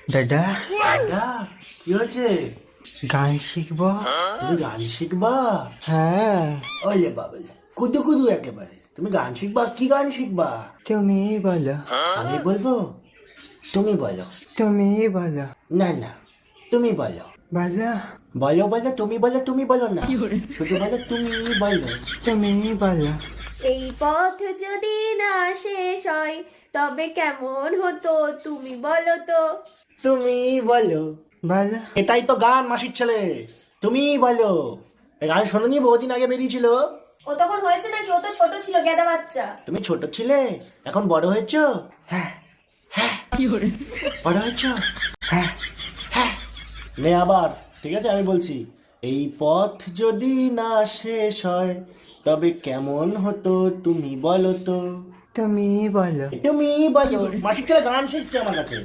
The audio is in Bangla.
দাদা দাদা, কি হয়েছে? গান শিখবো। তুমি গান শিখবা? হ্যাঁ, ওলে বাবলে, কুদু কুদু একেবারে। তুমি গান শিখবা? কি গান শিখবা? তুমি বলো, আমি বলবো? তুমি বলো। তুমি বলো, না না, তুমি বলো। বলো, বলো বলো, তুমি বলো, তুমি বলো না, শুধু বলো তুমি বলো। তুমি বলো। এই পথ যদি না শেষ হয় তবে কেমন হতো তুমি বলো তো। তুমি বলো। বলো, এটাই তো গান, মাসির ছেলে। তুমি বলো। এই গান শোনোনি? বহুদিন আগে বেরিয়েছিল। ও তখন হয়েছে নাকি? ও তো ছোট ছিল, গেদা বাচ্চা। তুমি ছোট ছিলে, এখন বড় হয়েছো। হ্যাঁ হ্যাঁ, বড় হয়েছো। হ্যাঁ হ্যাঁ। নে আবার, ঠিক আছে, আমি বলছি। এই পথ যদি না শেষ হয় তবে কেমন হতো তুমি বলো তো। তুমি বলো। তুমি বলো। মাসির ছেলে গান শিখছে আমার কাছে।